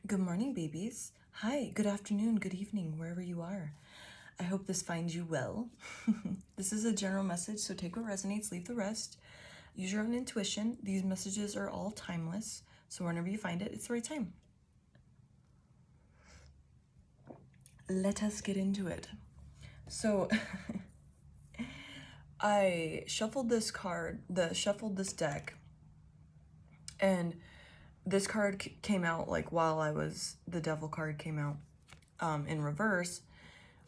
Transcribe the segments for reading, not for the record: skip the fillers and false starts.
Good morning, babies. Hi, good afternoon, good evening, wherever you are. I hope this finds you well. This is a general message, so take what resonates, leave the rest. Use your own intuition. These messages are all timeless, so whenever you find it, it's the right time. Let us get into it. So, I shuffled this deck, and this card came out like while the Devil card came out in reverse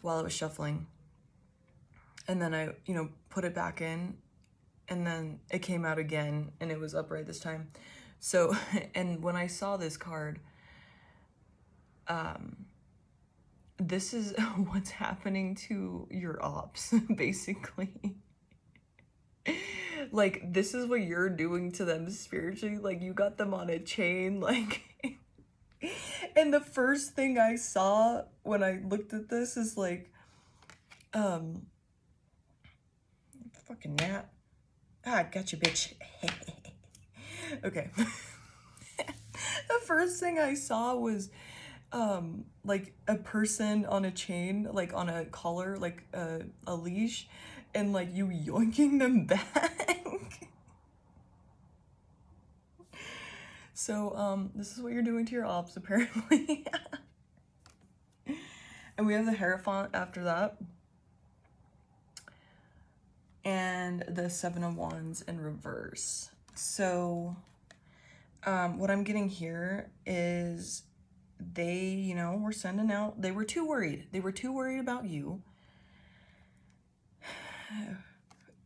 while I was shuffling. And then I, put it back in, and then it came out again, and it was upright this time. So, and when I saw this card, this is what's happening to your ops, basically. Like, this is what you're doing to them spiritually. Like, you got them on a chain, like... And the first thing I saw when I looked at this is, like, fucking gnat. Ah, gotcha, bitch. Okay. The first thing I saw was, like, a person on a chain, like, on a collar, like, a leash, and, like, you yoinking them back. So, this is what you're doing to your ops, apparently. And we have the Hierophant after that. And the Seven of Wands in reverse. So, what I'm getting here is they, were sending out, they were too worried. They were too worried about you.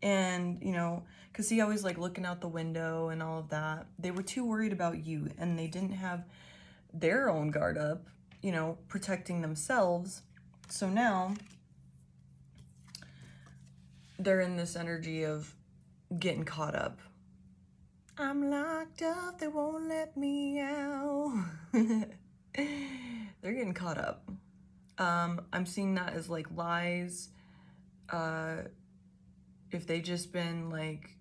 And, because he always like looking out the window and all of that. They were too worried about you, and they didn't have their own guard up, protecting themselves. So now they're in this energy of getting caught up. I'm locked up, they won't let me out. They're getting caught up. I'm seeing that as like lies. If they just been like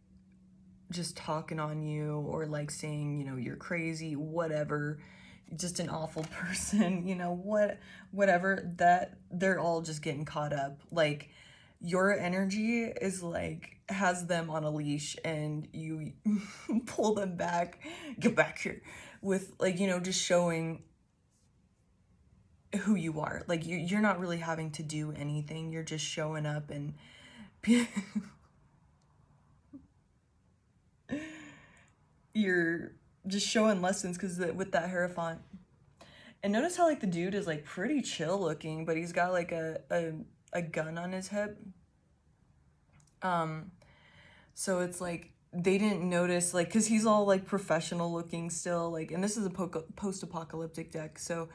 just talking on you, or like saying, you're crazy, whatever, just an awful person, whatever, that they're all just getting caught up. Like, your energy is like, has them on a leash, and you pull them back, get back here, with like, just showing who you are. Like, you're not really having to do anything. You're just showing up and you're just showing lessons, because with that Hierophant. And notice how like the dude is like pretty chill looking, but he's got like a gun on his hip. So it's like they didn't notice, like, because he's all like professional looking still, like, and this is a post-apocalyptic deck, so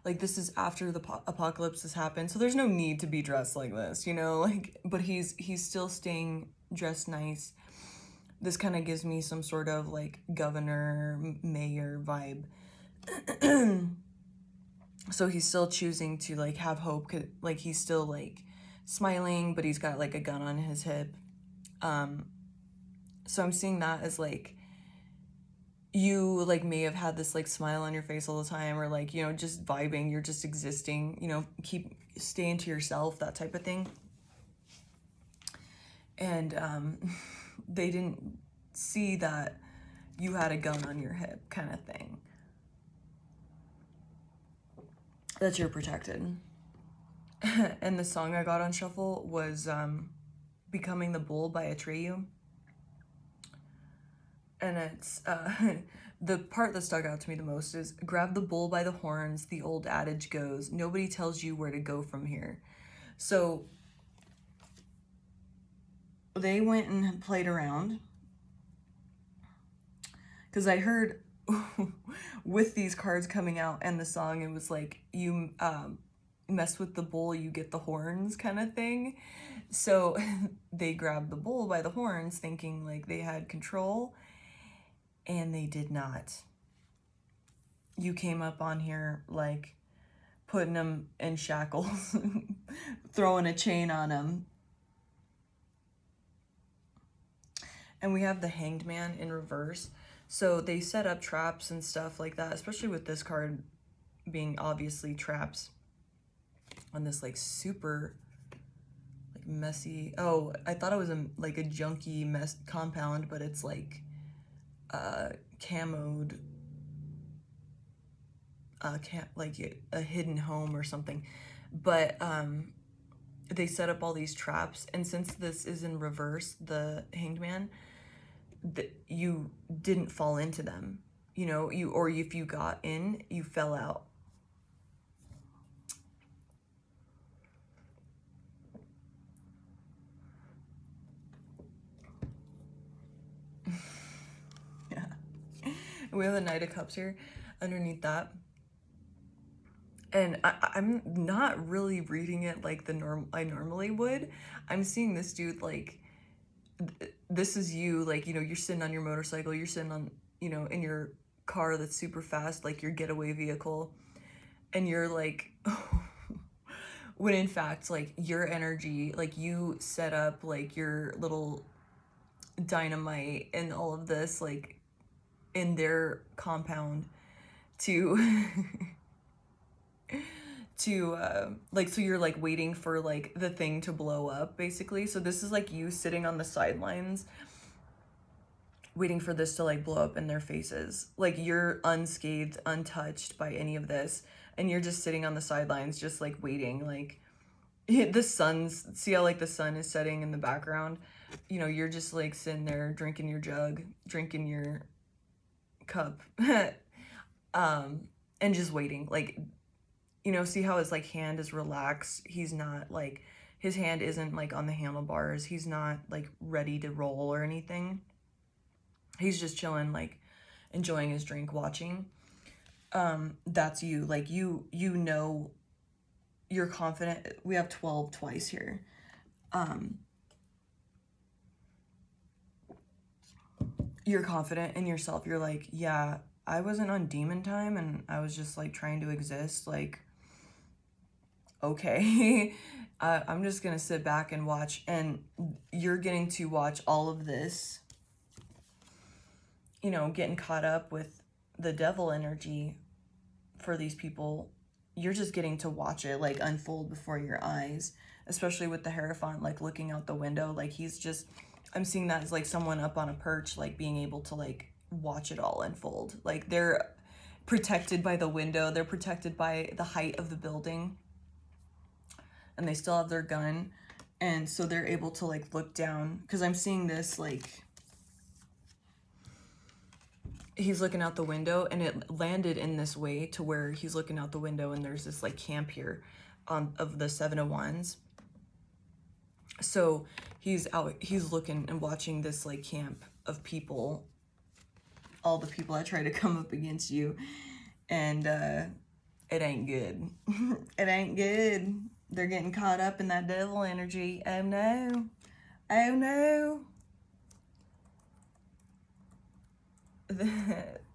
like this is after the apocalypse has happened, so there's no need to be dressed like this, like, but he's still staying dressed nice. This kind of gives me some sort of like governor, mayor vibe. So he's still choosing to like have hope, like he's still like smiling, but he's got like a gun on his hip. So I'm seeing that as like, you like may have had this like smile on your face all the time, or like, just vibing, you're just existing, keep staying to yourself, that type of thing. And they didn't see that you had a gun on your hip, kind of thing. That you're protected. And the song I got on shuffle was Becoming the Bull by Atreyu. And it's, the part that stuck out to me the most is, grab the bull by the horns, the old adage goes, nobody tells you where to go from here. So they went and played around, because I heard with these cards coming out and the song, it was like, you mess with the bull, you get the horns, kind of thing. So they grabbed the bull by the horns thinking like they had control, and they did not. You came up on here like putting them in shackles, throwing a chain on them. And we have the Hanged Man in reverse. So they set up traps and stuff like that, especially with this card being obviously traps on this like super like messy. Oh, I thought it was like a junky mess compound, but it's like camoed, like a hidden home or something. But they set up all these traps, and since this is in reverse, the Hanged Man, you didn't fall into them, you know, or if you got in, you fell out. Yeah. We have the Knight of Cups here underneath that. And I'm not really reading it like I normally would. I'm seeing this dude like, this is you, like, you know, you're sitting on your motorcycle, you're sitting on, you know, in your car that's super fast, like your getaway vehicle, and you're like, when in fact, like, your energy, like, you set up like your little dynamite and all of this, like, in their compound to like, so you're like waiting for like the thing to blow up, basically. So this is like you sitting on the sidelines waiting for this to like blow up in their faces, like you're unscathed, untouched by any of this, and you're just sitting on the sidelines just like waiting. Like, the sun's, see how like the sun is setting in the background, you know, you're just like sitting there drinking your jug, drinking your cup, and just waiting. Like, you know, see how his like hand is relaxed, he's not like, his hand isn't like on the handlebars, he's not like ready to roll or anything, he's just chilling, like enjoying his drink, watching. That's you. Like, you know, you're confident. We have 12 twice here. You're confident in yourself. You're like, yeah, I wasn't on demon time and I was just like trying to exist. Like, okay, I'm just gonna sit back and watch. And you're getting to watch all of this, you know, getting caught up with the devil energy for these people. You're just getting to watch it like unfold before your eyes, especially with the Hierophant like looking out the window. Like, he's just, I'm seeing that as like someone up on a perch, like being able to like watch it all unfold. Like, they're protected by the window, they're protected by the height of the building, and they still have their gun, and so they're able to like look down, because I'm seeing this like, he's looking out the window, and it landed in this way to where he's looking out the window and there's this like camp here of the Seven of Wands. So he's out, he's looking and watching this like camp of people, all the people that try to come up against you, and it ain't good. It ain't good. They're getting caught up in that devil energy. Oh no. Oh no.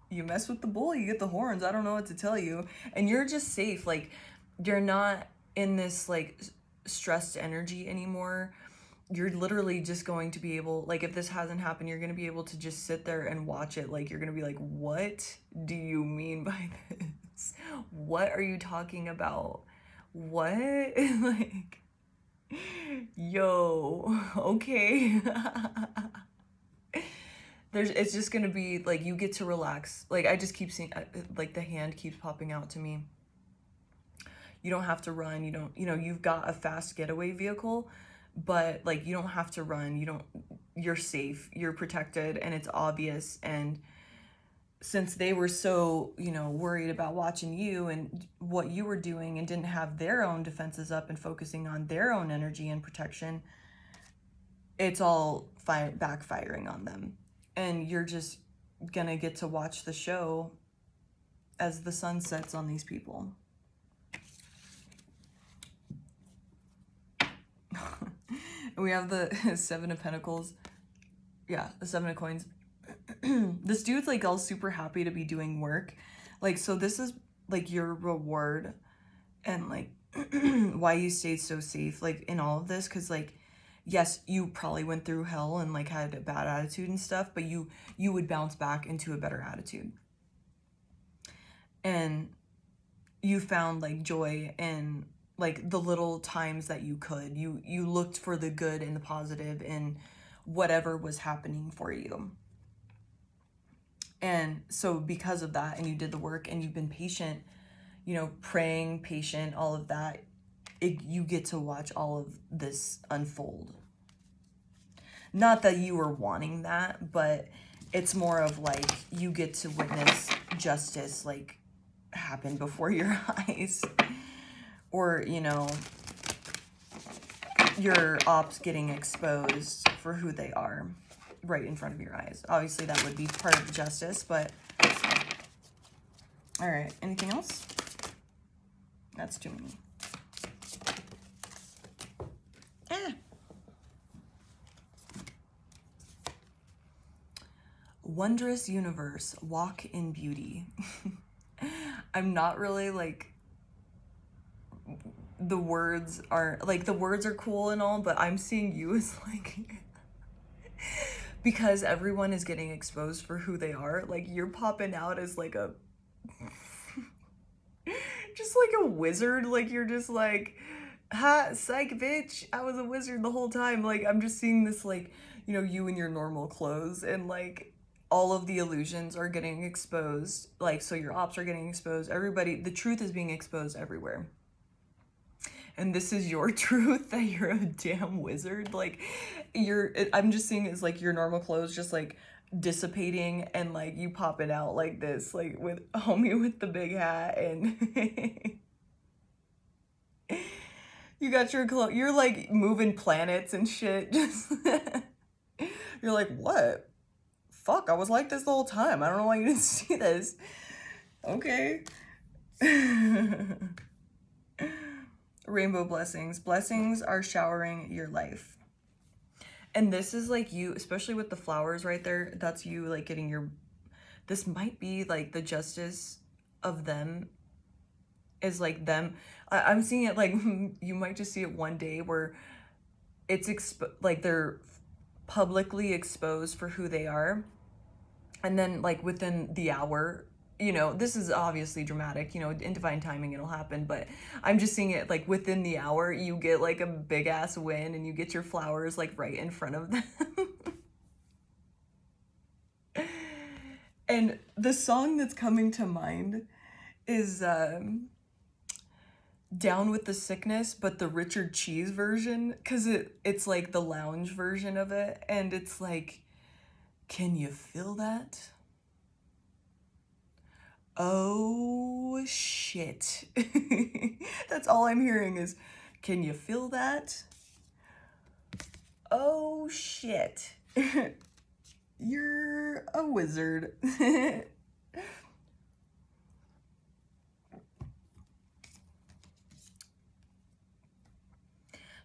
You mess with the bull, you get the horns. I don't know what to tell you. And you're just safe. Like, you're not in this like stressed energy anymore. You're literally just going to be able, like, if this hasn't happened, you're going to be able to just sit there and watch it. Like, you're going to be like, what do you mean by this? What are you talking about? What? Like, yo, okay. It's just gonna be like, you get to relax. Like, I just keep seeing like the hand keeps popping out to me. You don't have to run, you don't, you know, you've got a fast getaway vehicle, but like, you don't have to run, you're safe, you're protected, and it's obvious. And since they were so, you know, worried about watching you and what you were doing, and didn't have their own defenses up and focusing on their own energy and protection, it's all backfiring on them. And you're just gonna get to watch the show as the sun sets on these people. We have the Seven of Pentacles. Yeah, the Seven of Coins. This dude's like all super happy to be doing work. Like, so this is like your reward, and like why you stayed so safe like in all of this. Because like, yes, you probably went through hell and like had a bad attitude and stuff, but you would bounce back into a better attitude. And you found like joy in like the little times that you could. You looked for the good and the positive in whatever was happening for you. And so because of that, and you did the work and you've been patient, you know, praying, patient, all of that, you get to watch all of this unfold. Not that you were wanting that, but it's more of like you get to witness justice like happen before your eyes. Or, you know, your ops getting exposed for who they are right in front of your eyes. Obviously, that would be part of the justice, but... All right, anything else? That's too many. Wondrous universe, walk in beauty. I'm not really like... The words are... Like, the words are cool and all, but I'm seeing you as like... Because everyone is getting exposed for who they are, like, you're popping out as like a... just like a wizard, like you're just like, ha, psych, bitch, I was a wizard the whole time. Like, I'm just seeing this, like, you know, you in your normal clothes, and like all of the illusions are getting exposed. Like, so your ops are getting exposed, everybody, the truth is being exposed everywhere. And this is your truth, that you're a damn wizard. Like, I'm just seeing it's like your normal clothes just like dissipating, and like you popping out like this, like with homie with the big hat, and you got your clothes, you're like moving planets and shit. Just you're like, what? Fuck, I was like this the whole time. I don't know why you didn't see this. Okay. Rainbow blessings. Blessings are showering your life. And this is like you, especially with the flowers right there, that's you like getting your, this might be like the justice of them is like them. I'm seeing it like, you might just see it one day where it's like they're publicly exposed for who they are. And then like within the hour, you know, this is obviously dramatic, you know, in divine timing it'll happen, but I'm just seeing it like within the hour, you get like a big ass win, and you get your flowers like right in front of them. And the song that's coming to mind is Down with the Sickness, but the Richard Cheese version, because it's like the lounge version of it, and it's like, can you feel that? Oh shit. That's all I'm hearing is, can you feel that? Oh shit. You're a wizard.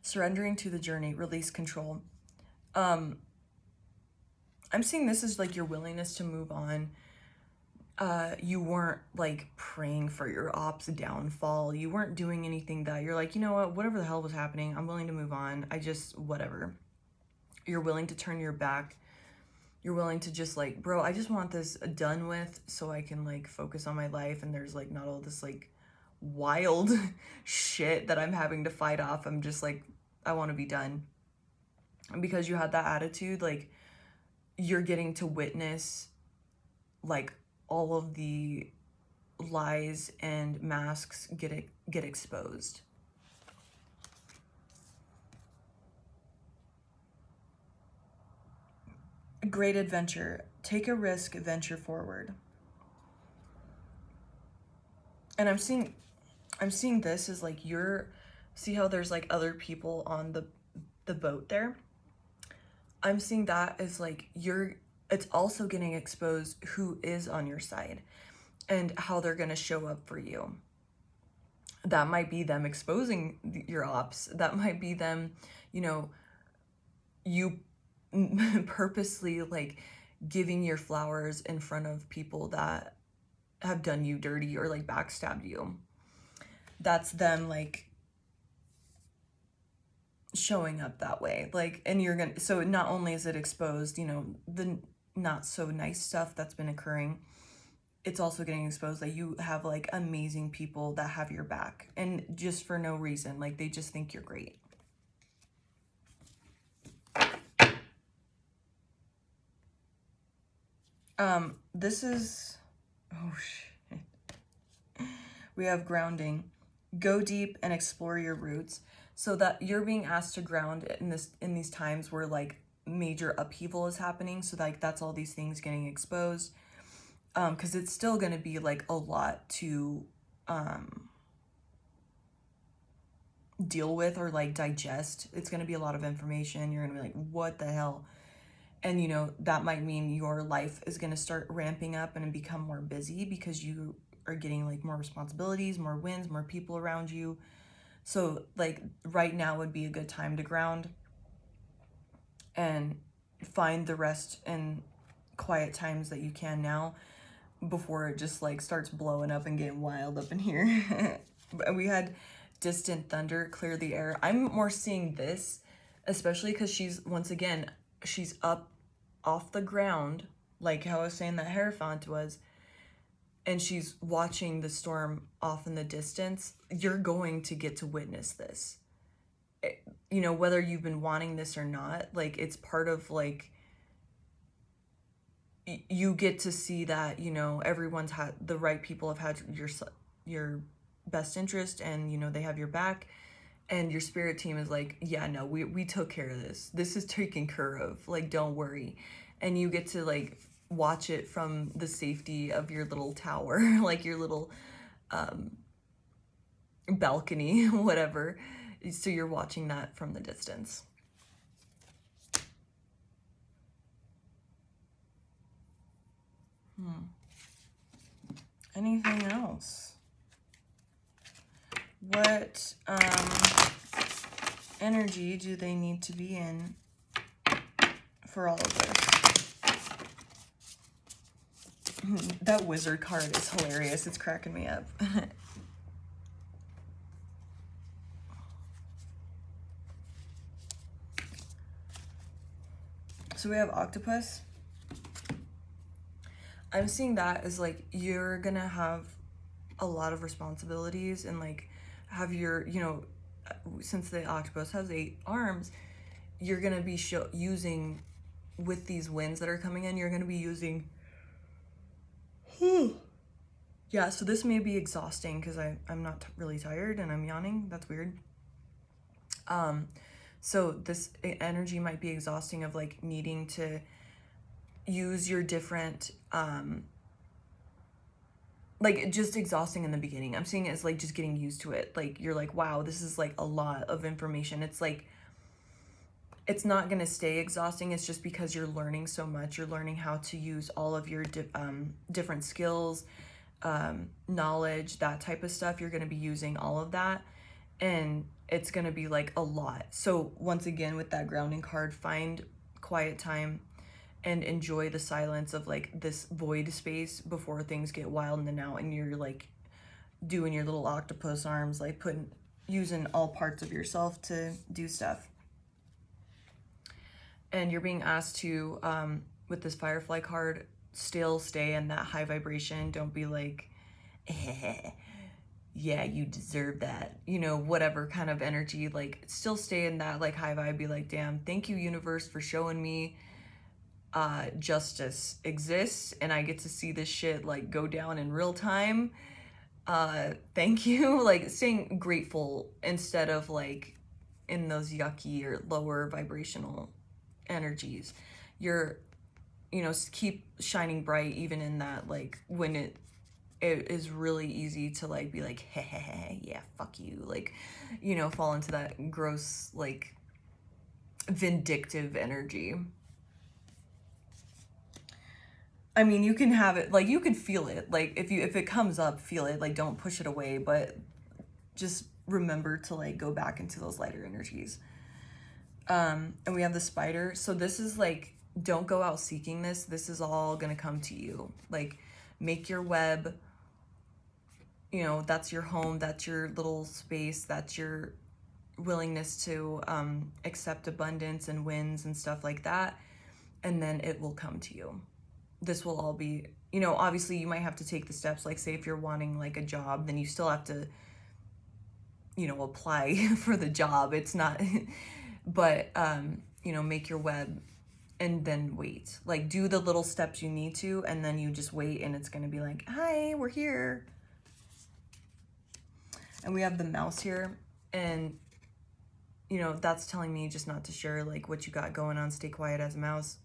Surrendering to the journey, release control. I'm seeing this as like your willingness to move on. You weren't like praying for your ops downfall. You weren't doing anything that you're like, you know what, whatever the hell was happening, I'm willing to move on. I just, whatever. You're willing to turn your back. You're willing to just like, bro, I just want this done with so I can like focus on my life, and there's like not all this like wild shit that I'm having to fight off. I'm just like, I want to be done. And because you had that attitude, like you're getting to witness like all of the lies and masks get exposed. Great adventure. Take a risk, venture forward. And I'm seeing this as like see how there's like other people on the boat there? I'm seeing that as like it's also getting exposed who is on your side and how they're going to show up for you. That might be them exposing your ops. That might be them, you know, you purposely like giving your flowers in front of people that have done you dirty or like backstabbed you. That's them like showing up that way. Like, and you're gonna, so not only is it exposed, you know, the not so nice stuff that's been occurring, it's also getting exposed that you have like amazing people that have your back, and just for no reason, like they just think you're great. This is, oh shit. We have grounding. Go deep and explore your roots. So that you're being asked to ground in these times where like major upheaval is happening. So like that's all these things getting exposed. Because it's still going to be like a lot to deal with or like digest. It's going to be a lot of information. You're going to be like, what the hell? And you know, that might mean your life is going to start ramping up and become more busy because you are getting like more responsibilities, more wins, more people around you. So like right now would be a good time to ground and find the rest and quiet times that you can now before it just like starts blowing up and getting wild up in here. We had distant thunder clear the air. I'm more seeing this, especially because she's, once again, she's up off the ground, like how I was saying that Hierophant was, and she's watching the storm off in the distance. You're going to get to witness this. You know, whether you've been wanting this or not, like it's part of like, you get to see that, you know, everyone's had, the right people have had your best interest, and you know they have your back, and your spirit team is like, yeah, no, we took care of this is taken care of, like don't worry. And you get to like watch it from the safety of your little tower, like your little balcony, whatever. So you're watching that from the distance. Anything else? What energy do they need to be in for all of this? That wizard card is hilarious. It's cracking me up. So we have octopus. I'm seeing that as like you're gonna have a lot of responsibilities and like have your, you know, since the octopus has 8 arms, you're gonna be using, with these winds that are coming in, you're gonna be using, yeah, so this may be exhausting because I'm not really tired and I'm yawning. That's weird. So this energy might be exhausting of like needing to use your different, like just exhausting in the beginning. I'm seeing it as like just getting used to it. Like you're like, wow, this is like a lot of information. It's like, it's not going to stay exhausting. It's just because you're learning so much. You're learning how to use all of your different skills, knowledge, that type of stuff. You're going to be using all of that, and it's going to be like a lot. So once again, with that grounding card, find quiet time and enjoy the silence of like this void space before things get wild and out, and you're like doing your little octopus arms, like using all parts of yourself to do stuff. And you're being asked to, with this Firefly card, still stay in that high vibration. Don't be like, yeah, you deserve that. You know, whatever kind of energy, like still stay in that like high vibe. Be like, damn, thank you universe for showing me justice exists and I get to see this shit like go down in real time. Thank you. Like staying grateful instead of like in those yucky or lower vibrational energies. You're, you know, keep shining bright even in that, like when it is really easy to like be like, hey, yeah, fuck you, like, you know, fall into that gross like vindictive energy. I mean, you can have it, like you can feel it, like if it comes up, feel it, like don't push it away, but just remember to like go back into those lighter energies. And we have the spider. So this is like, don't go out seeking this. This is all gonna come to you. Like make your web, you know, that's your home, that's your little space, that's your willingness to accept abundance and wins and stuff like that. And then it will come to you. this will all be, you know, obviously you might have to take the steps, like say if you're wanting like a job, then you still have to, you know, apply for the job. It's not, but, you know, make your web and then wait. Like do the little steps you need to, and then you just wait, and it's gonna be like, hi, we're here. And we have the mouse here, and you know, that's telling me just not to share like what you got going on. Stay quiet as a mouse.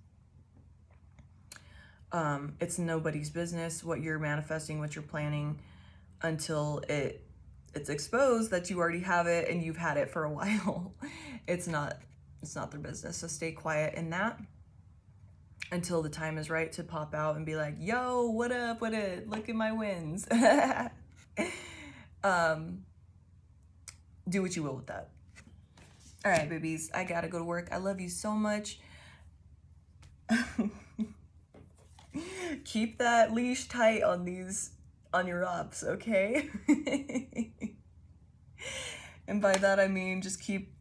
It's nobody's business what you're manifesting, what you're planning, until it's exposed that you already have it and you've had it for a while. It's not their business. So stay quiet in that until the time is right to pop out and be like, yo, what up, what it? Look at my wins. Do what you will with that. All right, babies, I gotta go to work. I love you so much. Keep that leash tight on your ops, okay? And by that I mean just keep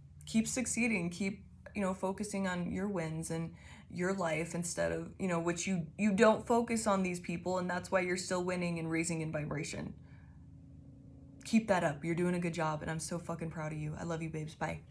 succeeding, keep, you know, focusing on your wins and your life instead of, you know, which you don't focus on these people, and that's why you're still winning and raising in vibration. Keep that up. You're doing a good job, and I'm so fucking proud of you. I love you, babes. Bye.